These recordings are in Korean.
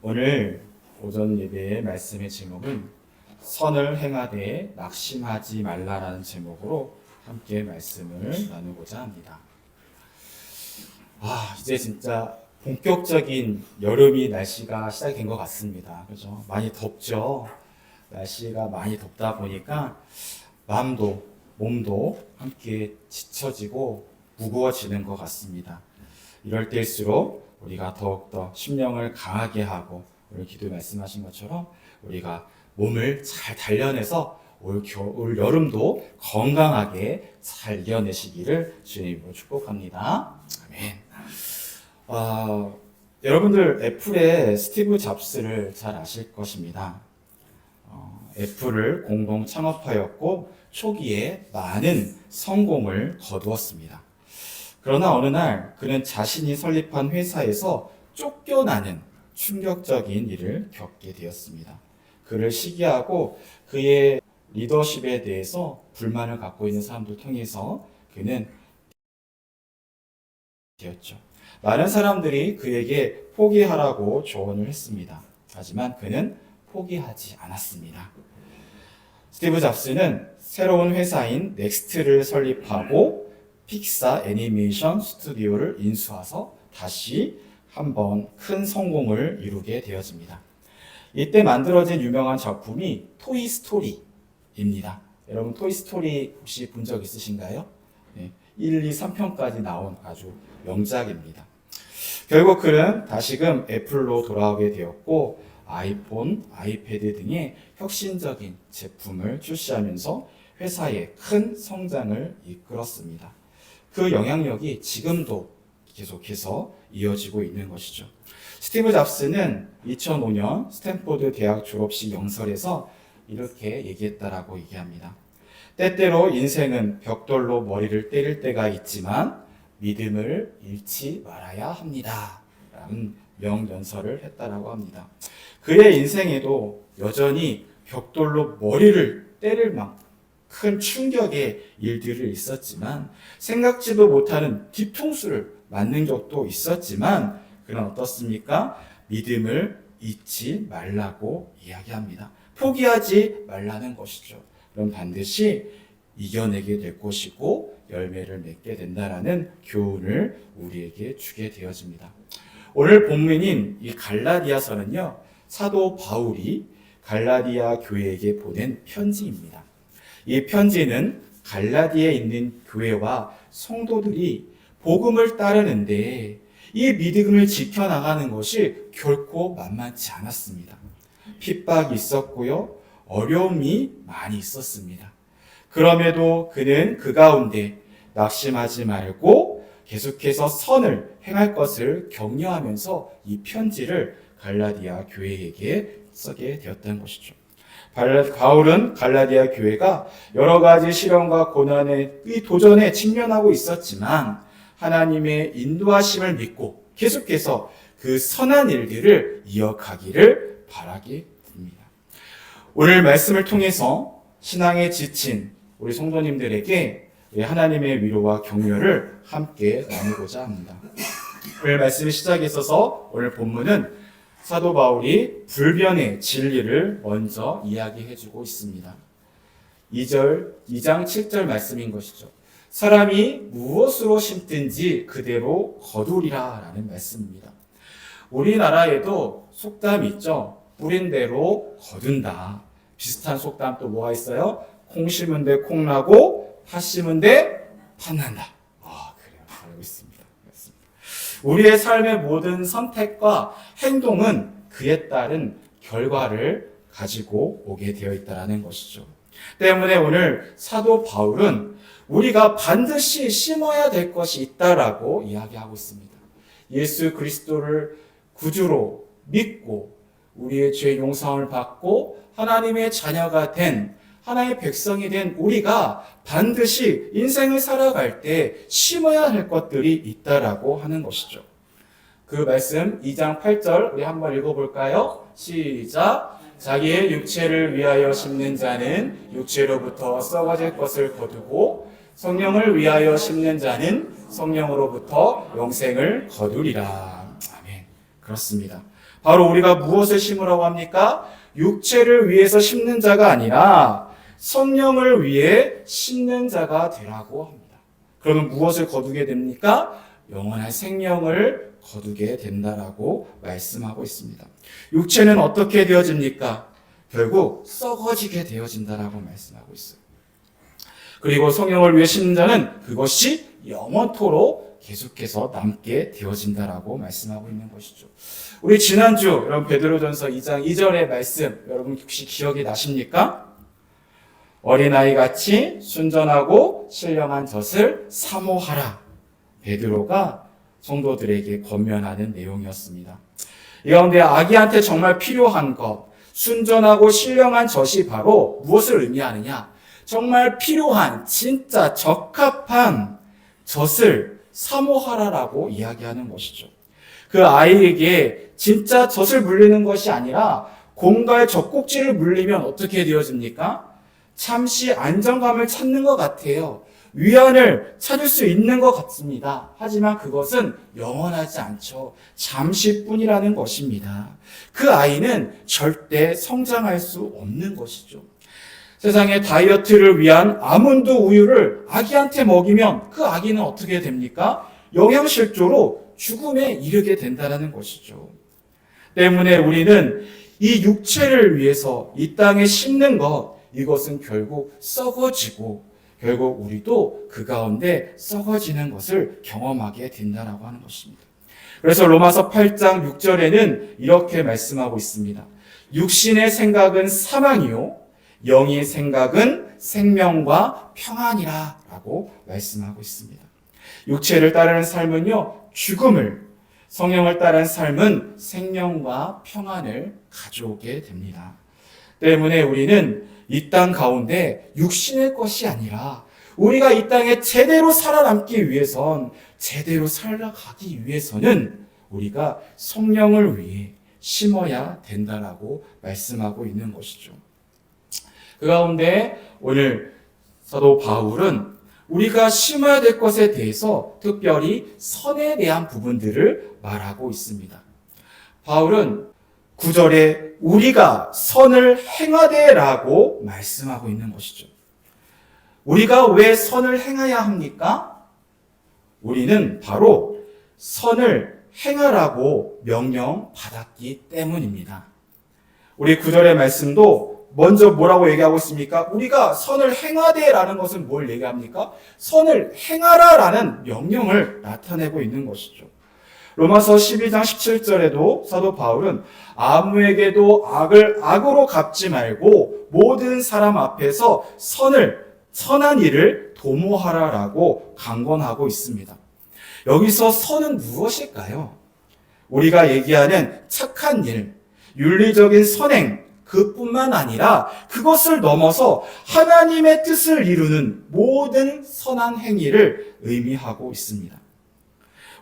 오늘 오전 예배의 말씀의 제목은 선을 행하되 낙심하지 말라라는 제목으로 함께 말씀을 나누고자 합니다. 이제 진짜 본격적인 여름이 날씨가 시작된 것 같습니다. 그죠? 많이 덥죠? 날씨가 많이 덥다 보니까 마음도 몸도 함께 지쳐지고 무거워지는 것 같습니다. 이럴 때일수록 우리가 더욱더 심령을 강하게 하고 오늘 기도에 말씀하신 것처럼 우리가 몸을 잘 단련해서 올 여름도 건강하게 잘 이겨내시기를 주님으로 축복합니다. 아멘. 여러분들 애플의 스티브 잡스를 잘 아실 것입니다. 애플을 공동 창업하였고 초기에 많은 성공을 거두었습니다. 그러나 어느 날 그는 자신이 설립한 회사에서 쫓겨나는 충격적인 일을 겪게 되었습니다. 그를 시기하고 그의 리더십에 대해서 불만을 갖고 있는 사람들 통해서 그는 되었죠. 많은 사람들이 그에게 포기하라고 조언을 했습니다. 하지만 그는 포기하지 않았습니다. 스티브 잡스는 새로운 회사인 넥스트를 설립하고 픽사 애니메이션 스튜디오를 인수해서 다시 한번 큰 성공을 이루게 되어집니다. 이때 만들어진 유명한 작품이 토이스토리입니다. 여러분 토이스토리 혹시 본 적 있으신가요? 1, 2, 3편까지 나온 아주 명작입니다. 결국 그는 다시금 애플로 돌아오게 되었고 아이폰, 아이패드 등의 혁신적인 제품을 출시하면서 회사의 큰 성장을 이끌었습니다. 그 영향력이 지금도 계속해서 이어지고 있는 것이죠. 스티브 잡스는 2005년 스탠포드 대학 졸업식 영설에서 이렇게 얘기했다라고 얘기합니다. 때때로 인생은 벽돌로 머리를 때릴 때가 있지만 믿음을 잃지 말아야 합니다. 라는 명연설을 했다라고 합니다. 그의 인생에도 여전히 벽돌로 머리를 때릴 만큼 큰 충격의 일들이 있었지만 생각지도 못하는 뒤통수를 맞는 적도 있었지만 그는 어떻습니까? 믿음을 잊지 말라고 이야기합니다. 포기하지 말라는 것이죠. 그럼 반드시 이겨내게 될 것이고 열매를 맺게 된다라는 교훈을 우리에게 주게 되어집니다. 오늘 본문인 이 갈라디아서는요, 사도 바울이 갈라디아 교회에게 보낸 편지입니다. 이 편지는 갈라디아에 있는 교회와 성도들이 복음을 따르는데 이 믿음을 지켜나가는 것이 결코 만만치 않았습니다. 핍박이 있었고요, 어려움이 많이 있었습니다. 그럼에도 그는 그 가운데 낙심하지 말고 계속해서 선을 행할 것을 격려하면서 이 편지를 갈라디아 교회에게 쓰게 되었던 것이죠. 바울은 갈라디아 교회가 여러 가지 시련과 고난의 도전에 직면하고 있었지만 하나님의 인도하심을 믿고 계속해서 그 선한 일들을 이어가기를 바라게 됩니다. 오늘 말씀을 통해서 신앙에 지친 우리 성도님들에게 하나님의 위로와 격려를 함께 나누고자 합니다. 오늘 말씀의 시작에 있어서 오늘 본문은 사도 바울이 불변의 진리를 먼저 이야기해주고 있습니다. 2장 7절 말씀인 것이죠. 사람이 무엇으로 심든지 그대로 거두리라 라는 말씀입니다. 우리나라에도 속담이 있죠. 뿌린 대로 거둔다. 비슷한 속담 또 뭐가 있어요? 콩 심은 데 콩 나고 팥 심은 데 팥 난다. 그래요. 알고 있습니다. 우리의 삶의 모든 선택과 행동은 그에 따른 결과를 가지고 오게 되어 있다는 것이죠. 때문에 오늘 사도 바울은 우리가 반드시 심어야 될 것이 있다라고 이야기하고 있습니다. 예수 그리스도를 구주로 믿고 우리의 죄 용서를 받고 하나님의 자녀가 된 하나님의 백성이 된 우리가 반드시 인생을 살아갈 때 심어야 할 것들이 있다라고 하는 것이죠. 그 말씀 2장 8절 우리 한번 읽어볼까요? 시작! 자기의 육체를 위하여 심는 자는 육체로부터 썩어질 것을 거두고 성령을 위하여 심는 자는 성령으로부터 영생을 거두리라. 아멘. 그렇습니다. 바로 우리가 무엇을 심으라고 합니까? 육체를 위해서 심는 자가 아니라 성령을 위해 심는 자가 되라고 합니다. 그러면 무엇을 거두게 됩니까? 영원한 생명을 거두게 된다라고 말씀하고 있습니다. 육체는 어떻게 되어집니까? 결국 썩어지게 되어진다라고 말씀하고 있어요. 그리고 성령을 위해 심는 자는 그것이 영원토록 계속해서 남게 되어진다라고 말씀하고 있는 것이죠. 우리 지난주 여러분 베드로전서 2장 2절의 말씀 여러분 혹시 기억이 나십니까? 어린아이같이 순전하고 신령한 젖을 사모하라. 베드로가 성도들에게 권면하는 내용이었습니다. 이 가운데 아기한테 정말 필요한 것, 순전하고 신령한 젖이 바로 무엇을 의미하느냐? 정말 필요한, 진짜 적합한 젖을 사모하라라고 이야기하는 것이죠. 그 아이에게 진짜 젖을 물리는 것이 아니라 공갈 젖꼭지를 물리면 어떻게 되어집니까? 잠시 안정감을 찾는 것 같아요. 위안을 찾을 수 있는 것 같습니다. 하지만 그것은 영원하지 않죠. 잠시뿐이라는 것입니다. 그 아이는 절대 성장할 수 없는 것이죠. 세상에 다이어트를 위한 아몬드 우유를 아기한테 먹이면 그 아기는 어떻게 됩니까? 영양실조로 죽음에 이르게 된다는 것이죠. 때문에 우리는 이 육체를 위해서 이 땅에 심는 것, 이것은 결국 썩어지고 결국 우리도 그 가운데 썩어지는 것을 경험하게 된다라고 하는 것입니다. 그래서 로마서 8장 6절에는 이렇게 말씀하고 있습니다. 육신의 생각은 사망이요 영의 생각은 생명과 평안이라 라고 말씀하고 있습니다. 육체를 따르는 삶은요 죽음을, 성령을 따르는 삶은 생명과 평안을 가져오게 됩니다. 때문에 우리는 이 땅 가운데 육신의 것이 아니라 우리가 이 땅에 제대로 살아남기 위해선, 제대로 살아가기 위해서는 우리가 성령을 위해 심어야 된다라고 말씀하고 있는 것이죠. 그 가운데 오늘 사도 바울은 우리가 심어야 될 것에 대해서 특별히 선에 대한 부분들을 말하고 있습니다. 바울은 9절에 우리가 선을 행하되라고 말씀하고 있는 것이죠. 우리가 왜 선을 행해야 합니까? 우리는 바로 선을 행하라고 명령받았기 때문입니다. 우리 9절의 말씀도 먼저 뭐라고 얘기하고 있습니까? 우리가 선을 행하되라는 것은 뭘 얘기합니까? 선을 행하라라는 명령을 나타내고 있는 것이죠. 로마서 12장 17절에도 사도 바울은 아무에게도 악을 악으로 갚지 말고 모든 사람 앞에서 선한 일을 도모하라라고 강권하고 있습니다. 여기서 선은 무엇일까요? 우리가 얘기하는 착한 일, 윤리적인 선행, 그뿐만 아니라 그것을 넘어서 하나님의 뜻을 이루는 모든 선한 행위를 의미하고 있습니다.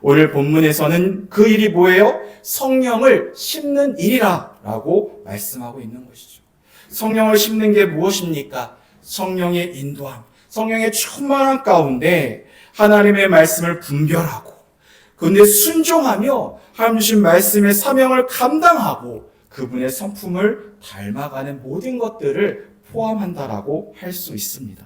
오늘 본문에서는 그 일이 뭐예요? 성령을 심는 일이라 라고 말씀하고 있는 것이죠. 성령을 심는 게 무엇입니까? 성령의 인도함, 성령의 충만한 가운데 하나님의 말씀을 분별하고 그런데 순종하며 하나님 주신 말씀의 사명을 감당하고 그분의 성품을 닮아가는 모든 것들을 포함한다라고 할 수 있습니다.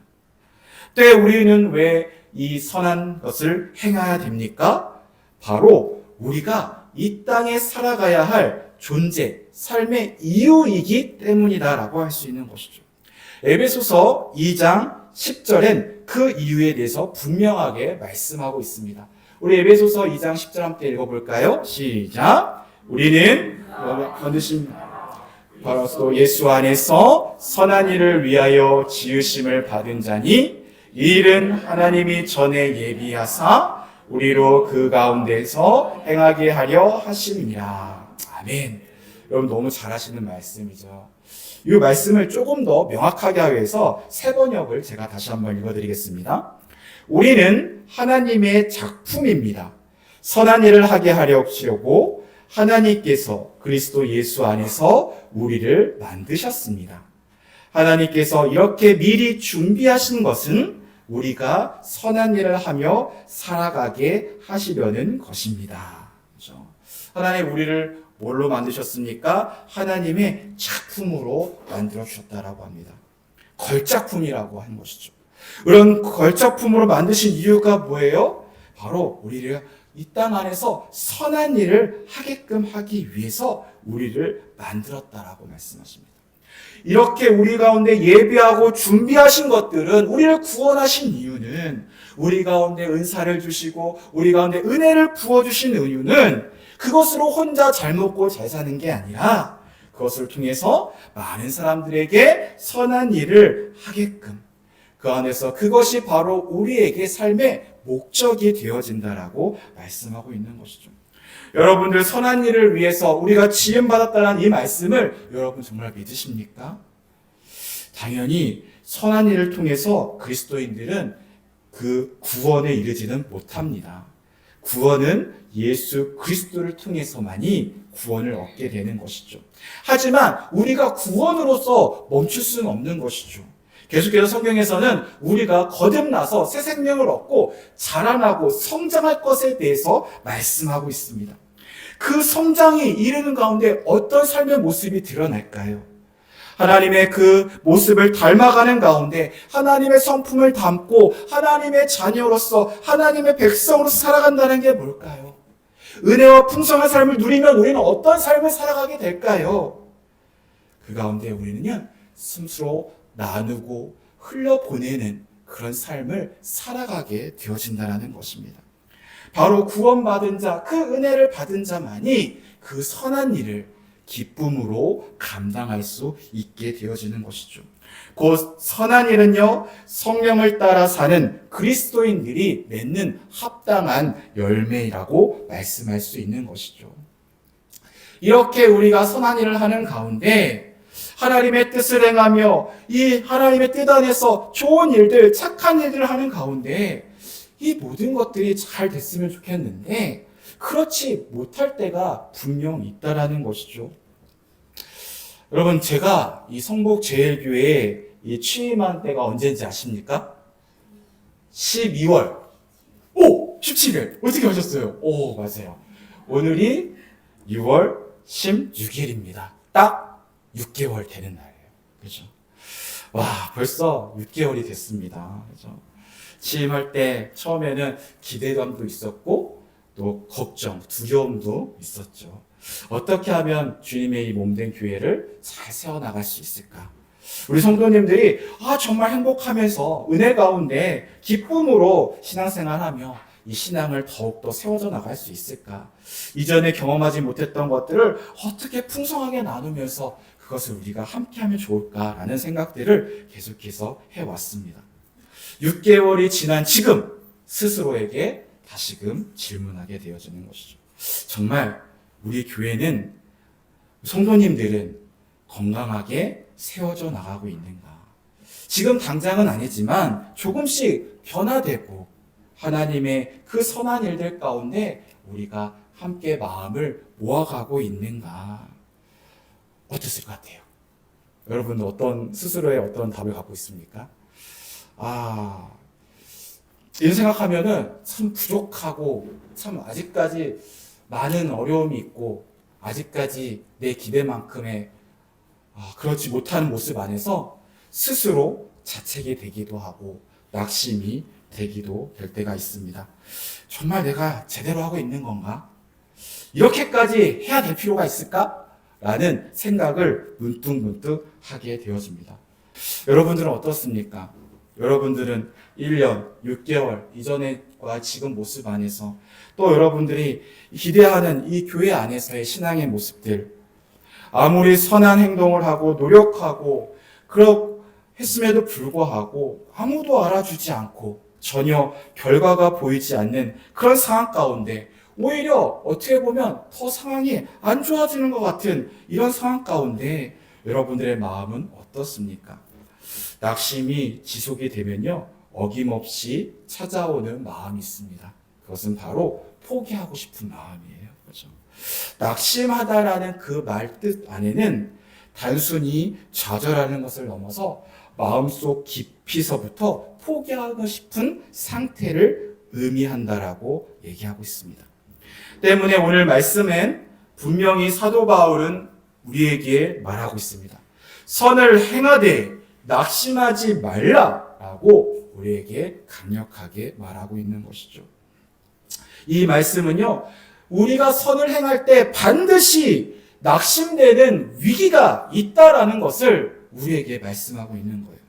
때 우리는 왜 이 선한 것을 행해야 됩니까? 바로 우리가 이 땅에 살아가야 할 존재, 삶의 이유이기 때문이다라고 할 수 있는 것이죠. 에베소서 2장 10절엔 그 이유에 대해서 분명하게 말씀하고 있습니다. 우리 에베소서 2장 10절 함께 읽어볼까요? 시작! 우리는 만드신 바로 또 예수 안에서 선한 일을 위하여 지으심을 받은 자니 이 일은 하나님이 전에 예비하사 우리로 그 가운데서 행하게 하려 하심이니라. 아멘. 여러분 너무 잘하시는 말씀이죠. 이 말씀을 조금 더 명확하게 하기 위해서 세 번역을 제가 다시 한번 읽어드리겠습니다. 우리는 하나님의 작품입니다. 선한 일을 하게 하려고 하나님께서 그리스도 예수 안에서 우리를 만드셨습니다. 하나님께서 이렇게 미리 준비하신 것은 우리가 선한 일을 하며 살아가게 하시려는 것입니다. 그렇죠? 하나님 우리를 뭘로 만드셨습니까? 하나님의 작품으로 만들어 주셨다라고 합니다. 걸작품이라고 하는 것이죠. 그런 걸작품으로 만드신 이유가 뭐예요? 바로 우리를 이 땅 안에서 선한 일을 하게끔 하기 위해서 우리를 만들었다라고 말씀하십니다. 이렇게 우리 가운데 예비하고 준비하신 것들은 우리를 구원하신 이유는 우리 가운데 은사를 주시고 우리 가운데 은혜를 부어주신 이유는 그것으로 혼자 잘 먹고 잘 사는 게 아니라 그것을 통해서 많은 사람들에게 선한 일을 하게끔 그 안에서 그것이 바로 우리에게 삶의 목적이 되어진다라고 말씀하고 있는 것이죠. 여러분들 선한 일을 위해서 우리가 지음받았다는 이 말씀을 여러분 정말 믿으십니까? 당연히 선한 일을 통해서 그리스도인들은 그 구원에 이르지는 못합니다. 구원은 예수 그리스도를 통해서만이 구원을 얻게 되는 것이죠. 하지만 우리가 구원으로서 멈출 수는 없는 것이죠. 계속해서 성경에서는 우리가 거듭나서 새 생명을 얻고 자라나고 성장할 것에 대해서 말씀하고 있습니다. 그 성장이 이르는 가운데 어떤 삶의 모습이 드러날까요? 하나님의 그 모습을 닮아가는 가운데 하나님의 성품을 담고 하나님의 자녀로서 하나님의 백성으로 살아간다는 게 뭘까요? 은혜와 풍성한 삶을 누리면 우리는 어떤 삶을 살아가게 될까요? 그 가운데 우리는요, 스스로 나누고 흘려보내는 그런 삶을 살아가게 되어진다는 것입니다. 바로 구원받은 자, 그 은혜를 받은 자만이 그 선한 일을 기쁨으로 감당할 수 있게 되어지는 것이죠. 곧 선한 일은요, 성령을 따라 사는 그리스도인들이 맺는 합당한 열매라고 말씀할 수 있는 것이죠. 이렇게 우리가 선한 일을 하는 가운데 하나님의 뜻을 행하며 이 하나님의 뜻 안에서 좋은 일들, 착한 일들을 하는 가운데 이 모든 것들이 잘 됐으면 좋겠는데 그렇지 못할 때가 분명 있다라는 것이죠. 여러분, 제가 이 성북제일교회에 이 취임한 때가 언제인지 아십니까? 12월. 오! 17일. 어떻게 하셨어요? 오, 맞아요. 오늘이 6월 16일입니다. 딱 6개월 되는 날이에요. 그죠? 와, 벌써 6개월이 됐습니다. 그죠? 취임할 때 처음에는 기대감도 있었고 또 걱정, 두려움도 있었죠. 어떻게 하면 주님의 이 몸된 교회를 잘 세워나갈 수 있을까? 우리 성도님들이 정말 행복하면서 은혜 가운데 기쁨으로 신앙생활하며 이 신앙을 더욱더 세워져 나갈 수 있을까? 이전에 경험하지 못했던 것들을 어떻게 풍성하게 나누면서 그것을 우리가 함께하면 좋을까라는 생각들을 계속해서 해왔습니다. 6개월이 지난 지금 스스로에게 다시금 질문하게 되어지는 것이죠. 정말 우리 교회는, 성도님들은 건강하게 세워져 나가고 있는가? 지금 당장은 아니지만 조금씩 변화되고 하나님의 그 선한 일들 가운데 우리가 함께 마음을 모아가고 있는가? 어땠을 것 같아요? 여러분은 어떤, 스스로의 어떤 답을 갖고 있습니까? 이런 생각하면은 참 부족하고 참 아직까지 많은 어려움이 있고 아직까지 내 기대만큼의 그렇지 못하는 모습 안에서 스스로 자책이 되기도 하고 낙심이 되기도 될 때가 있습니다. 정말 내가 제대로 하고 있는 건가? 이렇게까지 해야 될 필요가 있을까? 라는 생각을 문득문득 하게 되어집니다. 여러분들은 어떻습니까? 여러분들은 1년, 6개월 이전과 지금 모습 안에서 또 여러분들이 기대하는 이 교회 안에서의 신앙의 모습들, 아무리 선한 행동을 하고 노력하고 했음에도 불구하고 아무도 알아주지 않고 전혀 결과가 보이지 않는 그런 상황 가운데 오히려 어떻게 보면 더 상황이 안 좋아지는 것 같은 이런 상황 가운데 여러분들의 마음은 어떻습니까? 낙심이 지속이 되면요, 어김없이 찾아오는 마음이 있습니다. 그것은 바로 포기하고 싶은 마음이에요. 그렇죠? 낙심하다라는 그 말 뜻 안에는 단순히 좌절하는 것을 넘어서 마음속 깊이서부터 포기하고 싶은 상태를 의미한다라고 얘기하고 있습니다. 때문에 오늘 말씀은 분명히 사도 바울은 우리에게 말하고 있습니다. 선을 행하되 낙심하지 말라라고 우리에게 강력하게 말하고 있는 것이죠. 이 말씀은요, 우리가 선을 행할 때 반드시 낙심되는 위기가 있다라는 것을 우리에게 말씀하고 있는 거예요.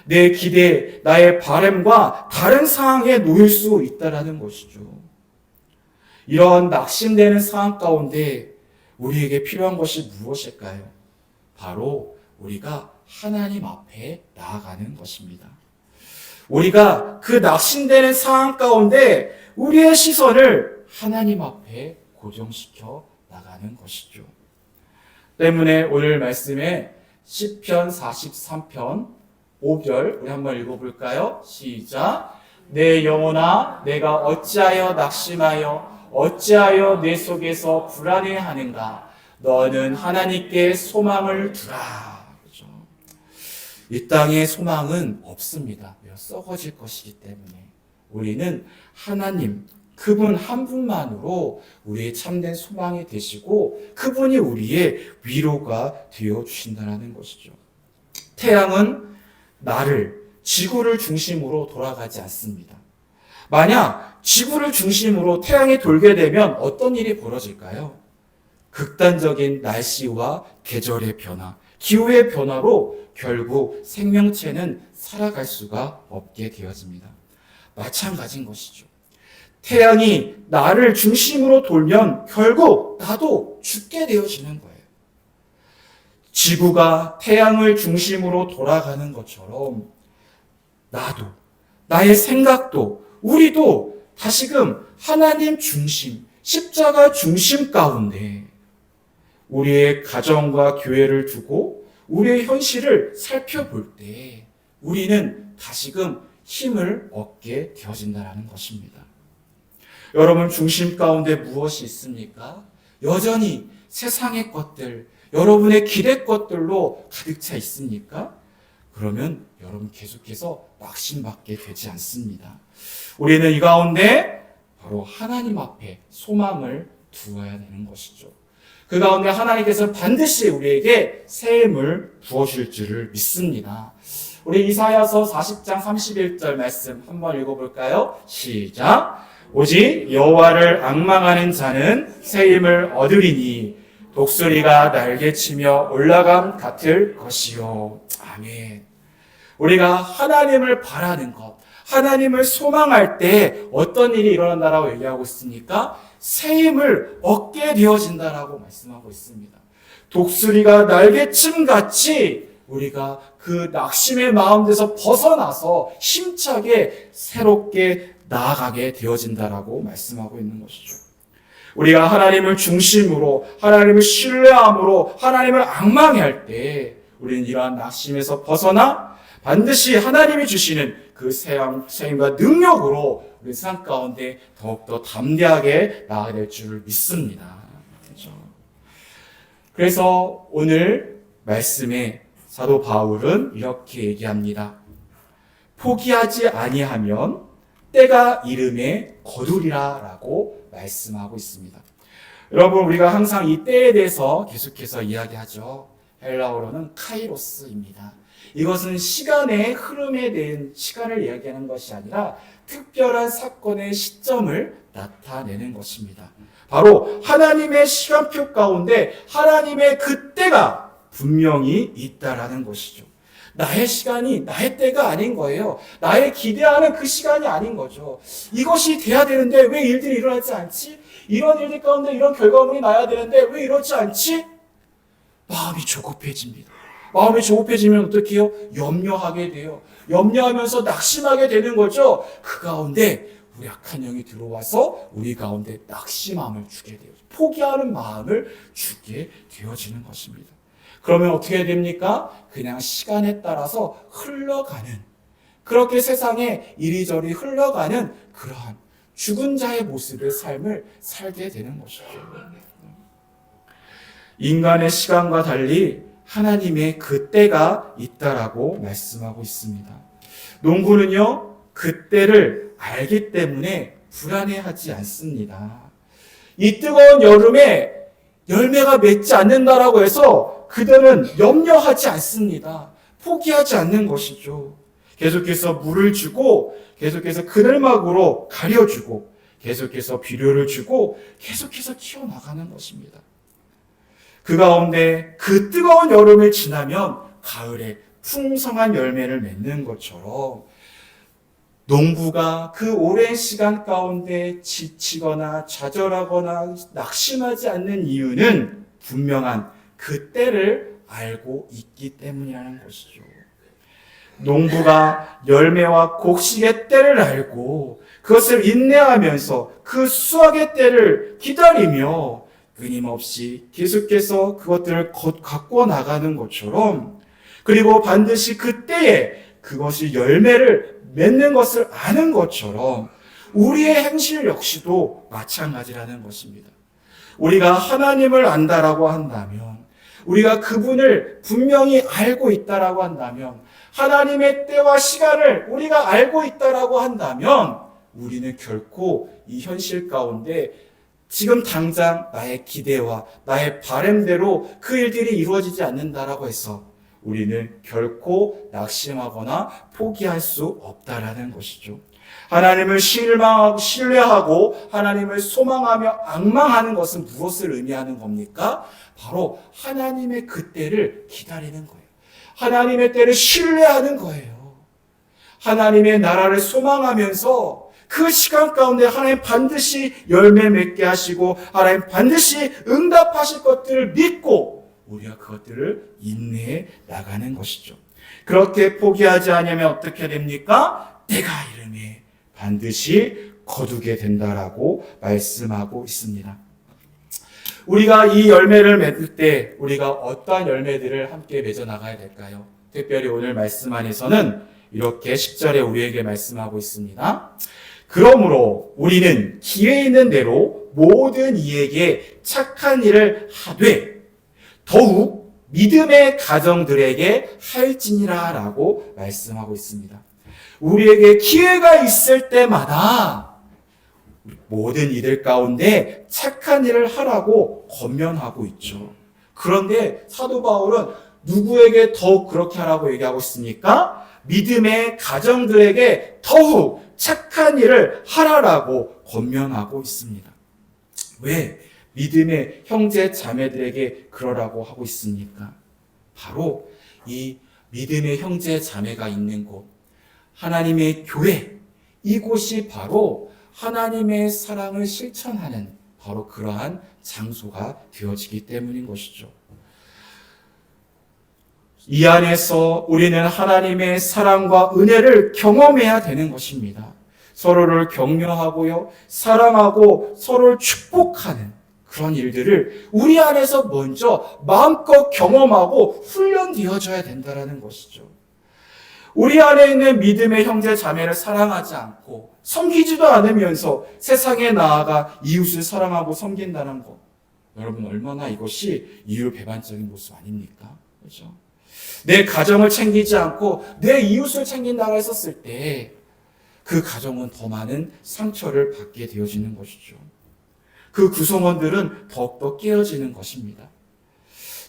내 기대, 나의 바람과 다른 상황에 놓일 수 있다라는 것이죠. 이런 낙심되는 상황 가운데 우리에게 필요한 것이 무엇일까요? 바로 우리가 하나님 앞에 나아가는 것입니다. 우리가 그 낙심되는 상황 가운데 우리의 시선을 하나님 앞에 고정시켜 나가는 것이죠. 때문에 오늘 말씀에 시편 43편 5절 우리 한번 읽어볼까요? 시작. 내 영혼아 내가 어찌하여 낙심하여 어찌하여 내 속에서 불안해하는가? 너는 하나님께 소망을 두라. 그렇죠? 이 땅에 소망은 없습니다. 썩어질 것이기 때문에 우리는 하나님 그분 한 분만으로 우리의 참된 소망이 되시고 그분이 우리의 위로가 되어 주신다는 것이죠. 태양은 나를 지구를 중심으로 돌아가지 않습니다. 만약 지구를 중심으로 태양이 돌게 되면 어떤 일이 벌어질까요? 극단적인 날씨와 계절의 변화, 기후의 변화로 결국 생명체는 살아갈 수가 없게 되어집니다. 마찬가지인 것이죠. 태양이 나를 중심으로 돌면 결국 나도 죽게 되어지는 거예요. 지구가 태양을 중심으로 돌아가는 것처럼 나도, 나의 생각도, 우리도 다시금 하나님 중심, 십자가 중심 가운데 우리의 가정과 교회를 두고 우리의 현실을 살펴볼 때 우리는 다시금 힘을 얻게 되어진다는 것입니다. 여러분 중심 가운데 무엇이 있습니까? 여전히 세상의 것들, 여러분의 기대 것들로 가득 차 있습니까? 그러면 여러분 계속해서 낙심받게 되지 않습니다. 우리는 이 가운데 바로 하나님 앞에 소망을 두어야 되는 것이죠. 그 가운데 하나님께서는 반드시 우리에게 새 힘을 부어줄 줄을 믿습니다. 우리 이사야서 40장 31절 말씀 한번 읽어볼까요? 시작. 오직 여호와를 앙망하는 자는 새 힘을 얻으리니 독수리가 날개치며 올라감 같을 것이요. 아멘. 우리가 하나님을 바라는 것, 하나님을 소망할 때 어떤 일이 일어난다라고 얘기하고 있습니까? 새 힘을 얻게 되어진다라고 말씀하고 있습니다. 독수리가 날개침 같이 우리가 그 낙심의 마음에서 벗어나서 힘차게 새롭게 나아가게 되어진다라고 말씀하고 있는 것이죠. 우리가 하나님을 중심으로, 하나님을 신뢰함으로, 하나님을 앙망할 때 우리는 이러한 낙심에서 벗어나 반드시 하나님이 주시는 그 세임과 능력으로 우리 삶 가운데 더욱더 담대하게 나아가야 될 줄을 믿습니다. 그렇죠? 그래서 오늘 말씀에 사도 바울은 이렇게 얘기합니다. 포기하지 아니하면 때가 이름에 거두리라 라고 말씀하고 있습니다. 여러분 우리가 항상 이 때에 대해서 계속해서 이야기하죠. 헬라어로는 카이로스입니다. 이것은 시간의 흐름에 대한 시간을 이야기하는 것이 아니라 특별한 사건의 시점을 나타내는 것입니다. 바로 하나님의 시간표 가운데 하나님의 그 때가 분명히 있다라는 것이죠. 나의 시간이 나의 때가 아닌 거예요. 나의 기대하는 그 시간이 아닌 거죠. 이것이 돼야 되는데 왜 일들이 일어나지 않지? 이런 일들 가운데 이런 결과물이 나야 되는데 왜 이러지 않지? 마음이 조급해집니다. 마음이 조급해지면 어떻게 해요? 염려하게 돼요. 염려하면서 낙심하게 되는 거죠. 그 가운데 우리 악한 영이 들어와서 우리 가운데 낙심함을 주게 돼요. 포기하는 마음을 주게 되어지는 것입니다. 그러면 어떻게 됩니까? 그냥 시간에 따라서 흘러가는, 그렇게 세상에 이리저리 흘러가는 그러한 죽은 자의 모습의 삶을 살게 되는 것이죠. 인간의 시간과 달리 하나님의 그 때가 있다라고 말씀하고 있습니다. 농부는요, 그 때를 알기 때문에 불안해하지 않습니다. 이 뜨거운 여름에 열매가 맺지 않는다라고 해서 그들은 염려하지 않습니다. 포기하지 않는 것이죠. 계속해서 물을 주고 계속해서 그늘막으로 가려주고 계속해서 비료를 주고 계속해서 키워나가는 것입니다. 그 가운데 그 뜨거운 여름을 지나면 가을에 풍성한 열매를 맺는 것처럼 농부가 그 오랜 시간 가운데 지치거나 좌절하거나 낙심하지 않는 이유는 분명한 그 때를 알고 있기 때문이라는 것이죠. 농부가 열매와 곡식의 때를 알고 그것을 인내하면서 그 수확의 때를 기다리며 끊임없이 계속해서 그것들을 갖고 나가는 것처럼, 그리고 반드시 그 때에 그것이 열매를 맺는 것을 아는 것처럼 우리의 행실 역시도 마찬가지라는 것입니다. 우리가 하나님을 안다라고 한다면, 우리가 그분을 분명히 알고 있다라고 한다면, 하나님의 때와 시간을 우리가 알고 있다라고 한다면 우리는 결코 이 현실 가운데 지금 당장 나의 기대와 나의 바람대로 그 일들이 이루어지지 않는다라고 해서 우리는 결코 낙심하거나 포기할 수 없다라는 것이죠. 하나님을 신뢰하고 하나님을 소망하며 앙망하는 것은 무엇을 의미하는 겁니까? 바로 하나님의 그 때를 기다리는 거예요. 하나님의 때를 신뢰하는 거예요. 하나님의 나라를 소망하면서 그 시간 가운데 하나님 반드시 열매 맺게 하시고 하나님 반드시 응답하실 것들을 믿고 우리가 그것들을 인내해 나가는 것이죠. 그렇게 포기하지 않으면 어떻게 됩니까? 때가 이르매 반드시 거두게 된다라고 말씀하고 있습니다. 우리가 이 열매를 맺을 때 우리가 어떠한 열매들을 함께 맺어 나가야 될까요? 특별히 오늘 말씀 안에서는 이렇게 10절에 우리에게 말씀하고 있습니다. 그러므로 우리는 기회 있는 대로 모든 이에게 착한 일을 하되 더욱 믿음의 가정들에게 할지니라 라고 말씀하고 있습니다. 우리에게 기회가 있을 때마다 모든 이들 가운데 착한 일을 하라고 권면하고 있죠. 그런데 사도 바울은 누구에게 더욱 그렇게 하라고 얘기하고 있습니까? 믿음의 가정들에게 더욱 착한 일을 하라라고 권면하고 있습니다. 왜 믿음의 형제 자매들에게 그러라고 하고 있습니까? 바로 이 믿음의 형제 자매가 있는 곳, 하나님의 교회, 이곳이 바로 하나님의 사랑을 실천하는 바로 그러한 장소가 되어지기 때문인 것이죠. 이 안에서 우리는 하나님의 사랑과 은혜를 경험해야 되는 것입니다. 서로를 격려하고요, 사랑하고 서로를 축복하는 그런 일들을 우리 안에서 먼저 마음껏 경험하고 훈련되어져야 된다는 것이죠. 우리 안에 있는 믿음의 형제 자매를 사랑하지 않고 섬기지도 않으면서 세상에 나아가 이웃을 사랑하고 섬긴다는 것, 여러분 얼마나 이것이 이율배반적인 모습 아닙니까? 그렇죠? 내 가정을 챙기지 않고 내 이웃을 챙긴다고 했었을 때 그 가정은 더 많은 상처를 받게 되어지는 것이죠. 그 구성원들은 더욱더 깨어지는 것입니다.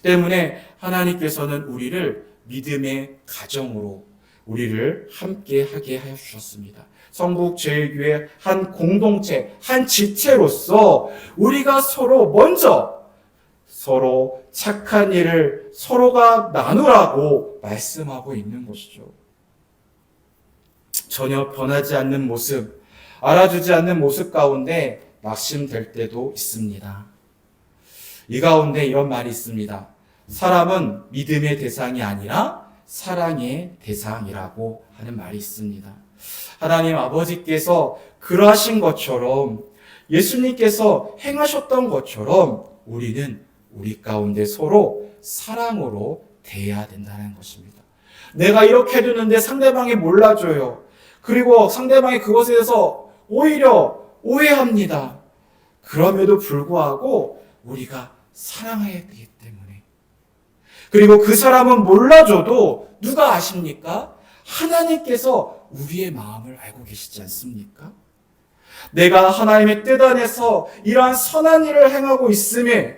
때문에 하나님께서는 우리를 믿음의 가정으로 우리를 함께 하게 하여 주셨습니다. 성북제일교회 한 공동체, 한 지체로서 우리가 서로 먼저 서로 착한 일을 서로가 나누라고 말씀하고 있는 것이죠. 전혀 변하지 않는 모습, 알아주지 않는 모습 가운데 낙심될 때도 있습니다. 이 가운데 이런 말이 있습니다. 사람은 믿음의 대상이 아니라 사랑의 대상이라고 하는 말이 있습니다. 하나님 아버지께서 그러하신 것처럼 예수님께서 행하셨던 것처럼 우리는 우리 가운데 서로 사랑으로 대해야 된다는 것입니다. 내가 이렇게 해두는데 상대방이 몰라줘요. 그리고 상대방이 그것에 대해서 오히려 오해합니다. 그럼에도 불구하고 우리가 사랑해야 되기 때문에. 그리고 그 사람은 몰라줘도 누가 아십니까? 하나님께서 우리의 마음을 알고 계시지 않습니까? 내가 하나님의 뜻 안에서 이러한 선한 일을 행하고 있음에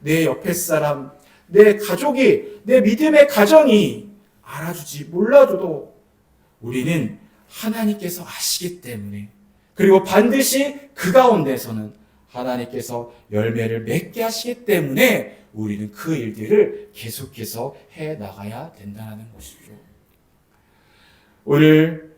내 옆에 사람, 내 가족이, 내 믿음의 가정이 알아주지 몰라줘도 우리는 하나님께서 아시기 때문에, 그리고 반드시 그 가운데서는 하나님께서 열매를 맺게 하시기 때문에 우리는 그 일들을 계속해서 해나가야 된다는 것이죠. 오늘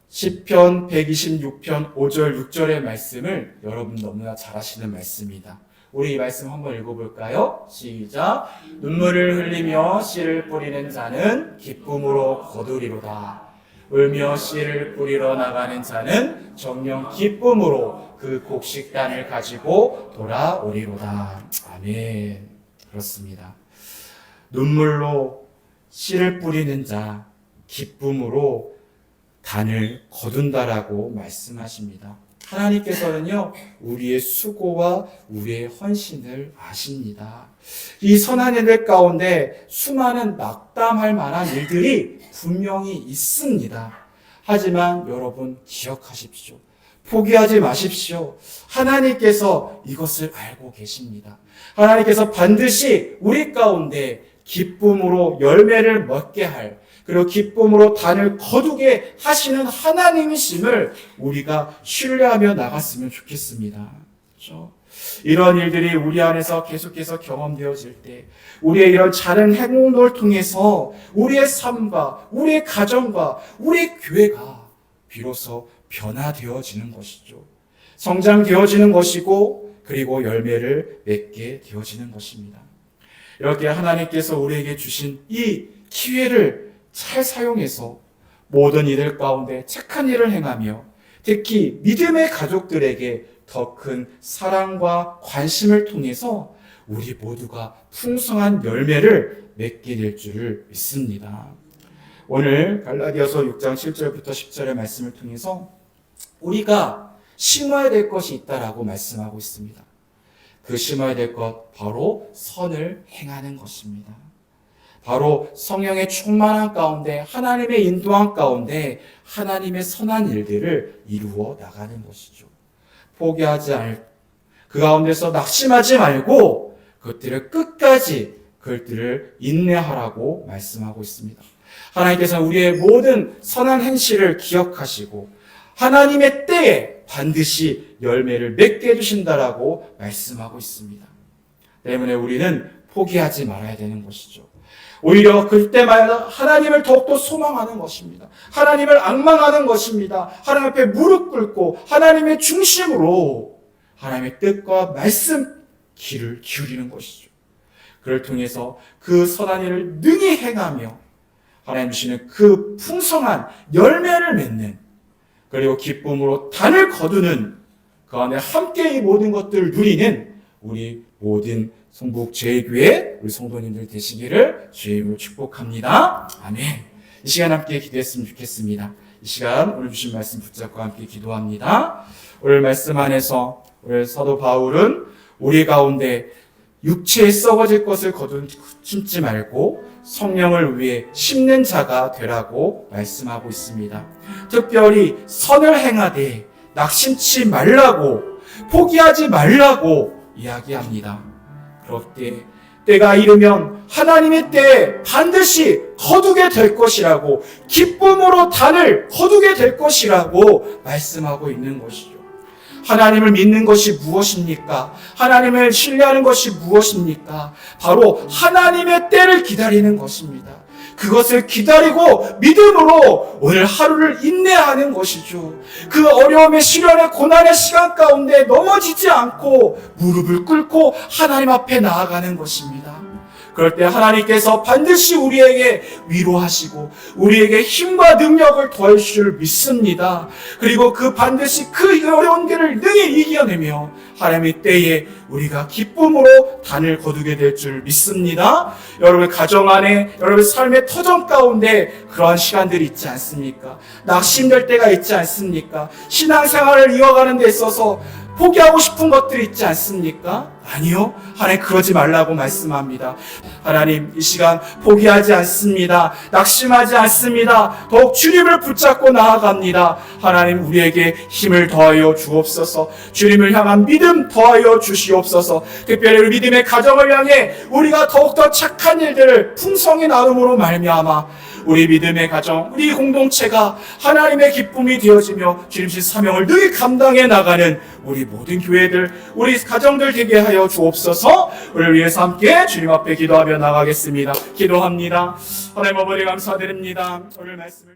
시편 126편 5절 6절의 말씀을 여러분 너무나 잘 아시는 말씀입니다. 우리 이 말씀 한번 읽어볼까요? 시작. 눈물을 흘리며 씨를 뿌리는 자는 기쁨으로 거두리로다. 울며 씨를 뿌리러 나가는 자는 정녕 기쁨으로 그 곡식단을 가지고 돌아오리로다. 아멘. 그렇습니다. 눈물로 씨를 뿌리는 자, 기쁨으로 단을 거둔다라고 말씀하십니다. 하나님께서는요, 우리의 수고와 우리의 헌신을 아십니다. 이 선한 일들 가운데 수많은 낙담할 만한 일들이 분명히 있습니다. 하지만 여러분 기억하십시오. 포기하지 마십시오. 하나님께서 이것을 알고 계십니다. 하나님께서 반드시 우리 가운데 기쁨으로 열매를 맺게 할, 그리고 기쁨으로 단을 거두게 하시는 하나님이심을 우리가 신뢰하며 나갔으면 좋겠습니다. 그렇죠? 이런 일들이 우리 안에서 계속해서 경험되어질 때, 우리의 이런 작은 행동을 통해서 우리의 삶과 우리의 가정과 우리의 교회가 비로소 변화되어지는 것이죠. 성장되어지는 것이고, 그리고 열매를 맺게 되어지는 것입니다. 이렇게 하나님께서 우리에게 주신 이 기회를 잘 사용해서 모든 이들 가운데 착한 일을 행하며, 특히 믿음의 가족들에게 더 큰 사랑과 관심을 통해서 우리 모두가 풍성한 열매를 맺게 될 줄을 믿습니다. 오늘 갈라디아서 6장 7절부터 10절의 말씀을 통해서 우리가 심어야 될 것이 있다라고 말씀하고 있습니다. 그 심어야 될 것, 바로 선을 행하는 것입니다. 바로 성령의 충만한 가운데, 하나님의 인도한 가운데 하나님의 선한 일들을 이루어 나가는 것이죠. 포기하지 않을, 그 가운데서 낙심하지 말고 그것들을 끝까지, 그것들을 인내하라고 말씀하고 있습니다. 하나님께서는 우리의 모든 선한 행실을 기억하시고 하나님의 때에 반드시 열매를 맺게 해주신다라고 말씀하고 있습니다. 때문에 우리는 포기하지 말아야 되는 것이죠. 오히려 그때마다 하나님을 더욱더 소망하는 것입니다. 하나님을 앙망하는 것입니다. 하나님 앞에 무릎 꿇고 하나님의 중심으로 하나님의 뜻과 말씀 귀를 기울이는 것이죠. 그를 통해서 그 선한 일을 능히 행하며 하나님 주시는 그 풍성한 열매를 맺는, 그리고 기쁨으로 단을 거두는, 그 안에 함께 이 모든 것들을 누리는 우리 모든 성북 제1교회 우리 성도님들 되시기를 주의 이름으로 축복합니다. 아멘. 이 시간 함께 기도했으면 좋겠습니다. 이 시간 오늘 주신 말씀 붙잡고 함께 기도합니다. 오늘 말씀 안에서 오늘 사도 바울은 우리 가운데 육체에 썩어질 것을 거둔지 말고 성령을 위해 심는 자가 되라고 말씀하고 있습니다. 특별히 선을 행하되 낙심치 말라고, 포기하지 말라고 이야기합니다. 그럴 때 때가 이르면 하나님의 때에 반드시 거두게 될 것이라고, 기쁨으로 단을 거두게 될 것이라고 말씀하고 있는 것이죠. 하나님을 믿는 것이 무엇입니까? 하나님을 신뢰하는 것이 무엇입니까? 바로 하나님의 때를 기다리는 것입니다. 그것을 기다리고 믿음으로 오늘 하루를 인내하는 것이죠. 그 어려움의 시련의 고난의 시간 가운데 넘어지지 않고 무릎을 꿇고 하나님 앞에 나아가는 것입니다. 그럴 때 하나님께서 반드시 우리에게 위로하시고 우리에게 힘과 능력을 더해주실 줄 믿습니다. 그리고 그 반드시 그 어려운 길을 능히 이겨내며 하나님의 때에 우리가 기쁨으로 단을 거두게 될 줄 믿습니다. 여러분의 가정 안에, 여러분의 삶의 터전 가운데 그러한 시간들이 있지 않습니까? 낙심될 때가 있지 않습니까? 신앙생활을 이어가는 데 있어서 포기하고 싶은 것들이 있지 않습니까? 아니요. 하나님 그러지 말라고 말씀합니다. 하나님 이 시간 포기하지 않습니다. 낙심하지 않습니다. 더욱 주님을 붙잡고 나아갑니다. 하나님 우리에게 힘을 더하여 주옵소서. 주님을 향한 믿음 더하여 주시옵소서. 특별히 우리 믿음의 가정을 향해 우리가 더욱더 착한 일들을 풍성히 나눔으로 말미암아 우리 믿음의 가정, 우리 공동체가 하나님의 기쁨이 되어지며 주님신 사명을 늘 감당해 나가는 우리 모든 교회들, 우리 가정들 되게 하여 주옵소서. 우리를 위해서 함께 주님 앞에 기도하며 나가겠습니다. 기도합니다. 하나님 아버지 감사드립니다. 오늘 말씀을